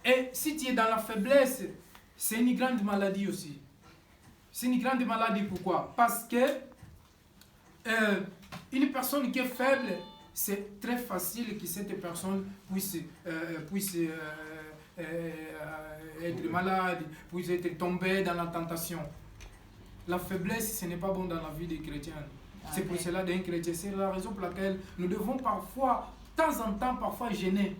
Et si tu es dans la faiblesse, c'est une grande maladie aussi. C'est une grande maladie, pourquoi? Parce que une personne qui est faible, c'est très facile que cette personne puisse être malade, puisse être tombée dans la tentation. La faiblesse, ce n'est pas bon dans la vie des chrétiens. C'est pour cela d'un chrétien. C'est la raison pour laquelle nous devons parfois, de temps en temps, parfois jeûner.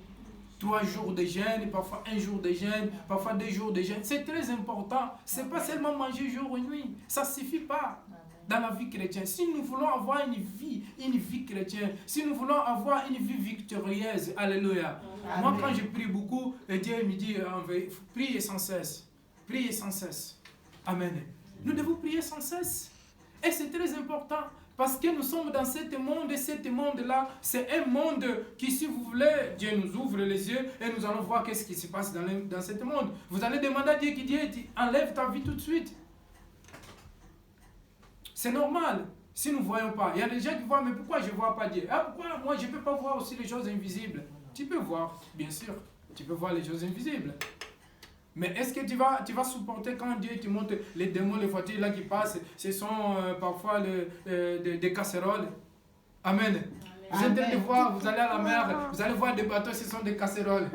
3 jours de jeûne, parfois 1 jour de jeûne, parfois 2 jours de jeûne. C'est très important. Ce n'est pas seulement manger jour et nuit. Ça ne suffit pas dans la vie chrétienne. Si nous voulons avoir une vie chrétienne, si nous voulons avoir une vie victorieuse, alléluia. Amen. Moi, quand je prie beaucoup, Dieu me dit, priez sans cesse. Priez sans cesse. Amen. Nous devons prier sans cesse. Et c'est très important. Parce que nous sommes dans ce monde, et ce monde-là, c'est un monde qui, si vous voulez, Dieu nous ouvre les yeux et nous allons voir qu'est-ce qui se passe dans ce monde. Vous allez demander à Dieu qui dit, enlève ta vie tout de suite. C'est normal, si nous ne voyons pas. Il y a des gens qui voient, mais pourquoi je ne vois pas Dieu? Pourquoi moi je ne peux pas voir aussi les choses invisibles? Tu peux voir, bien sûr, tu peux voir les choses invisibles. Mais est-ce que tu vas supporter quand Dieu te montre les démons, les voitures là qui passent, ce sont parfois des casseroles? Amen. Vous êtes en train de voir, vous allez à la mer, vous allez voir des bateaux, ce sont des casseroles.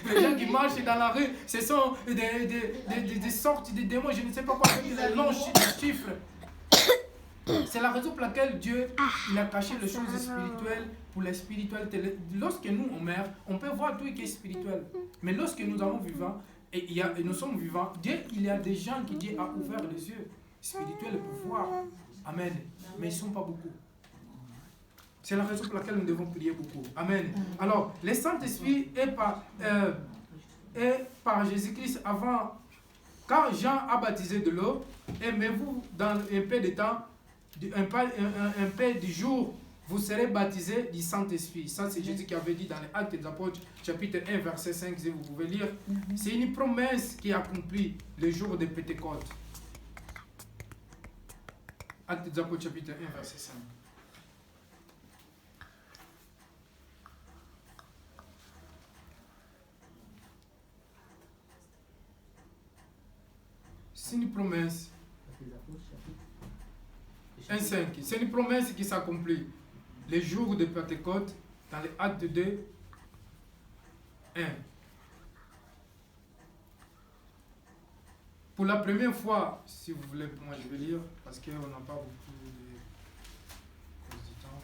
Les gens qui marchent dans la rue, ce sont des sortes de démons, je ne sais pas quoi, avec des longs chiffres. C'est la raison pour laquelle Dieu il a caché les choses spirituelles pour la spiritualité. Lorsque nous on meurt, on peut voir tout ce qui est spirituel. Mais lorsque nous allons vivants, et nous sommes vivants, Dieu, il y a des gens qui Dieu a ouvert les yeux spirituels pour voir. Amen. Mais ils ne sont pas beaucoup. C'est la raison pour laquelle nous devons prier beaucoup. Amen. Alors, le Saint-Esprit est par Jésus-Christ avant, quand Jean a baptisé de l'eau, et mais vous, dans un peu de temps, un peu de jour, vous serez baptisés du Saint-Esprit. Ça, c'est Jésus qui avait dit dans les Actes des Apôtres, chapitre 1, verset 5, si vous pouvez lire. C'est une promesse qui est accomplie le jour de Pentecôte. Actes des Apôtres, chapitre 1, verset 5. C'est une promesse. 1,5. C'est une promesse qui s'accomplit. Les jours de Pentecôte, dans les Actes 2, 1. Pour la première fois, si vous voulez, moi je vais lire, parce qu'on n'a pas beaucoup de temps.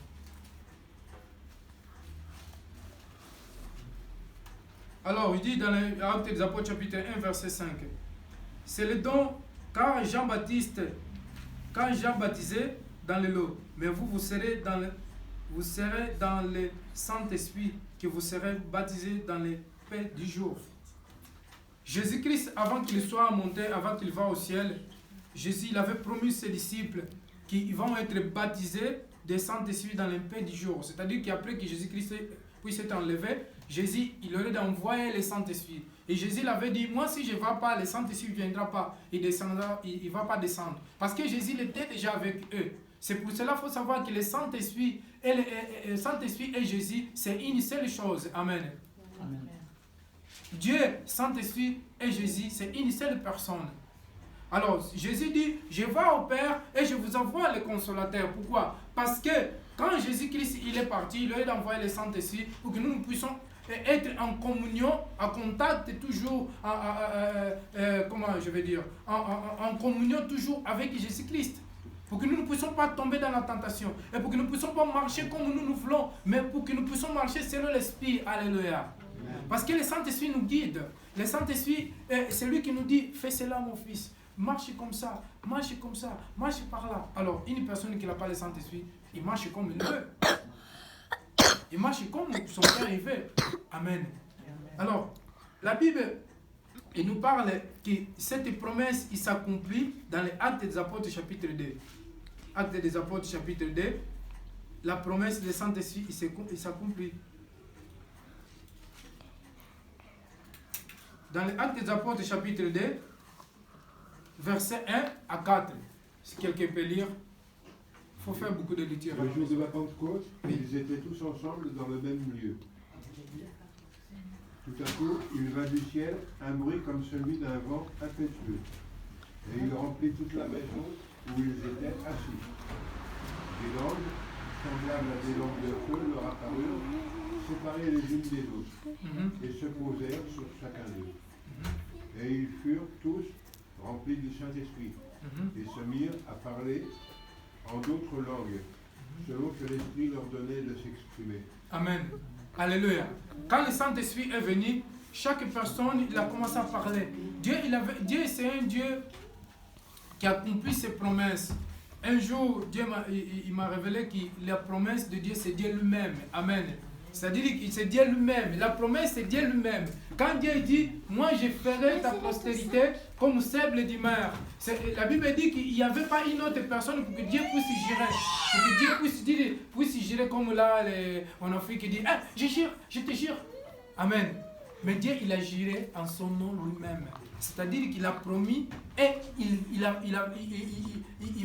Alors, il dit dans les Actes des Apôtres, chapitre 1, verset 5. C'est le don, quand Jean baptisait dans l'eau, mais vous serez dans le Saint-Esprit, que vous serez baptisés dans le paix du jour. Jésus-Christ, avant qu'il soit monté, avant qu'il va au ciel, Jésus il avait promis à ses disciples qu'ils vont être baptisés du Saint-Esprit dans le paix du jour. C'est-à-dire qu'après que Jésus-Christ puisse être enlevé, Jésus il aurait envoyé le Saint-Esprit. Et Jésus l'avait dit, moi si je ne vais pas, le Saint-Esprit ne viendra pas, il ne va pas descendre. Parce que Jésus était déjà avec eux. C'est pour cela qu'il faut savoir que le Saint-Esprit et Jésus, c'est une seule chose. Amen. Amen. Dieu, Saint-Esprit et Jésus, c'est une seule personne. Alors, Jésus dit, je vais au Père et je vous envoie le Consolateur. Pourquoi? Parce que quand Jésus-Christ il est parti, il a envoyé le Saint-Esprit pour que nous puissions être en communion, en contact toujours, en communion toujours avec Jésus-Christ. Pour que nous ne puissions pas tomber dans la tentation. Et pour que nous ne puissions pas marcher comme nous voulons, mais pour que nous puissions marcher selon l'Esprit. Alléluia. Parce que le Saint-Esprit nous guide. Le Saint-Esprit, c'est lui qui nous dit, fais cela mon fils. Marche comme ça, marche par là. Alors, une personne qui n'a pas le Saint-Esprit, il marche comme il veut. Il marche comme son Père il veut. Amen. Alors, la Bible, il nous parle que cette promesse, il s'accomplit dans les Actes des Apôtres, chapitre 2. Actes des Apôtres, chapitre 2. La promesse du Saint-Esprit, il s'accomplit. Dans les Actes des Apôtres, chapitre 2, versets 1 à 4. Si quelqu'un peut lire, il faut faire beaucoup de lecture. Le jour de la Pentecôte, ils étaient tous ensemble dans le même lieu. Tout Tout à coup, il va du ciel un bruit comme celui d'un vent impétueux. Et il remplit toute la maison où ils étaient assis. Des langues, semblables à des langues de feu, leur apparurent, séparées les unes des autres, et se posèrent sur chacun d'eux. Et ils furent tous remplis du Saint-Esprit, et se mirent à parler en d'autres langues, selon que l'Esprit leur donnait de s'exprimer. Amen. Alléluia. Quand le Saint-Esprit est venu, chaque personne il a commencé à parler. Dieu c'est un Dieu qui a accompli ses promesses. Un jour, Dieu m'a révélé que la promesse de Dieu, c'est Dieu lui-même. Amen. C'est-à-dire que c'est Dieu lui-même. La promesse, c'est Dieu lui-même. Quand Dieu dit, moi je ferai ta postérité comme sable du mer. La Bible dit qu'il n'y avait pas une autre personne pour que Dieu puisse gérer. Pour que Dieu puisse gérer comme là, en Afrique, il dit, ah, je te jure. Amen. Mais Dieu, il a juré en son nom lui-même. C'est-à-dire qu'il a promis et il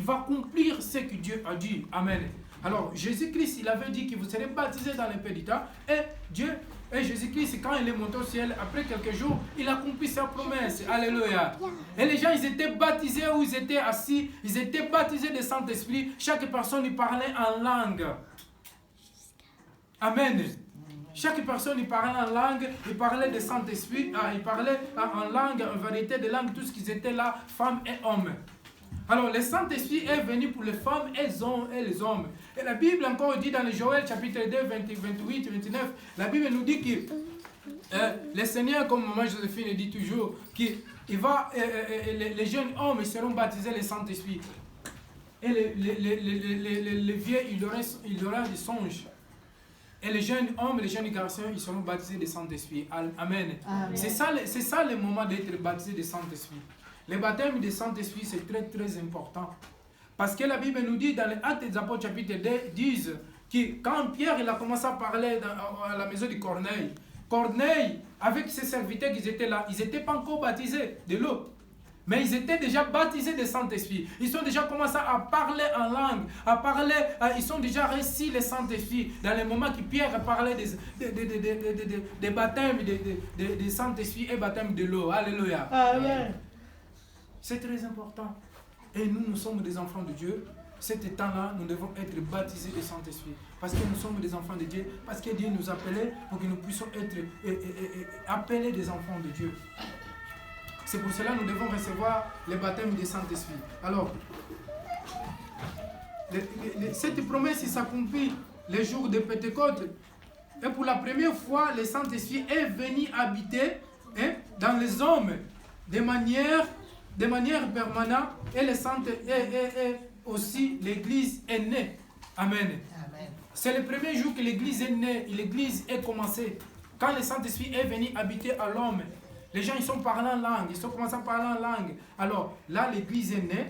va accomplir ce que Dieu a dit. Amen. Alors, Jésus-Christ, il avait dit que vous serez baptisés dans le Pédita. Et Jésus-Christ, quand il est monté au ciel, après quelques jours, il a accompli sa promesse. Alléluia. Et les gens, ils étaient baptisés où ils étaient assis. Ils étaient baptisés du Saint-Esprit. Chaque personne, il parlait en langue. Amen. Chaque personne, il parlait en langue, il parlait de Saint-Esprit, il parlait en langue, en vérité de langue, tout ce qui était là, femmes et hommes. Alors, le Saint-Esprit est venu pour les femmes et les hommes. Et la Bible encore dit dans le Joël chapitre 2, 28, 29, la Bible nous dit que le Seigneur, comme maman Joséphine dit toujours, que les jeunes hommes seront baptisés le Saint-Esprit. Et les vieux, il aura des songes. Et les jeunes hommes, les jeunes garçons, ils seront baptisés de Saint-Esprit. Amen. C'est ça le moment d'être baptisé de Saint-Esprit. Le baptême de Saint-Esprit, c'est très très important. Parce que la Bible nous dit dans les Actes des Apôtres chapitre 2, disent que quand Pierre il a commencé à parler à la maison de Corneille, Corneille, avec ses serviteurs qui étaient là, ils n'étaient pas encore baptisés de l'eau. Mais ils étaient déjà baptisés de Saint-Esprit. Ils ont déjà commencé à parler en langue, ils ont déjà reçu le Saint-Esprit. Dans le moment que Pierre parlait des baptêmes de Saint-Esprit et baptême de l'eau. Alléluia. Amen. C'est très important. Et nous sommes des enfants de Dieu. Cet temps-là, nous devons être baptisés de Saint-Esprit. Parce que nous sommes des enfants de Dieu. Parce que Dieu nous appelait pour que nous puissions être appelés des enfants de Dieu. C'est pour cela que nous devons recevoir le baptême du Saint-Esprit. Alors, cette promesse s'accomplit le jour de Pentecôte. Et pour la première fois, le Saint-Esprit est venu habiter dans les hommes de manière permanente. Et aussi l'Église est née. Amen. C'est le premier jour que l'Église est née, l'Église est commencée. Quand le Saint-Esprit est venu habiter à l'homme, les gens ils sont parlés en langue, ils ont commencé à parler en langue. Alors là, l'Église est née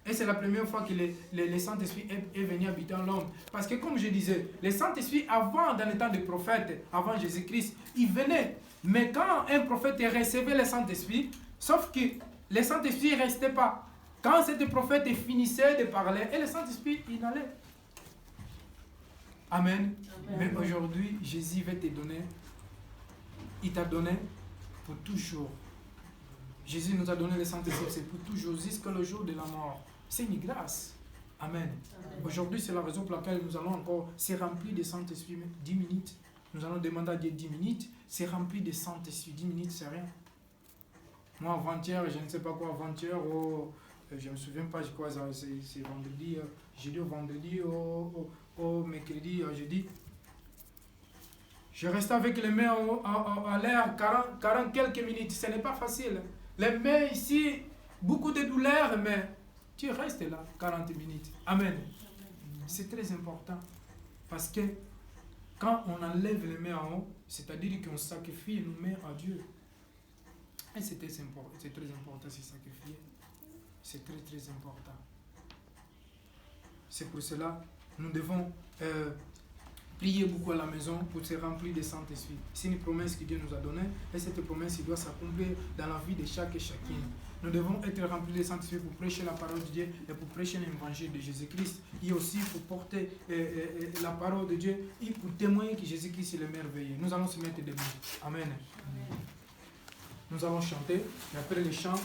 et c'est la première fois que le Saint-Esprit est venu habiter en l'homme. Parce que comme je disais, le Saint-Esprit avant, dans le temps des prophètes, avant Jésus-Christ, il venait. Mais quand un prophète recevait le Saint-Esprit, sauf que le Saint-Esprit ne restait pas. Quand ce prophète finissait de parler, et le Saint-Esprit, il allait. Amen. Mais aujourd'hui, Jésus va te donner, il t'a donné pour toujours. Jésus nous a donné le Saint-Esprit, c'est pour toujours, jusqu'au jour de la mort. C'est une grâce. Amen. Aujourd'hui, c'est la raison pour laquelle nous allons encore se remplir de Saint-Esprit. 10 minutes. Nous allons demander à Dieu 10 minutes. C'est rempli de Saint-Esprit. 10 minutes, c'est rien. Moi, avant-hier, je ne sais pas quoi, avant-hier, je ne me souviens pas, je crois que c'est vendredi, jeudi au vendredi, au mercredi, jeudi. Je reste avec les mains à l'air 40 quelques minutes. Ce n'est pas facile. Les mains ici, beaucoup de douleur, mais tu restes là 40 minutes. Amen. C'est très important. Parce que quand on enlève les mains en haut, c'est-à-dire qu'on sacrifie nos mains à Dieu. Et c'est très important de se sacrifier. C'est très très important. C'est pour cela que nous devons prier beaucoup à la maison pour se remplir de Saint-Esprit. C'est une promesse que Dieu nous a donnée et cette promesse doit s'accomplir dans la vie de chaque et chacune. Nous devons être remplis de Saint-Esprit pour prêcher la parole de Dieu et pour prêcher l'évangile de Jésus-Christ et aussi pour porter la parole de Dieu et pour témoigner que Jésus-Christ est le merveilleux. Nous allons se mettre debout. Amen. Amen. nous allons chanter. Et après les chants,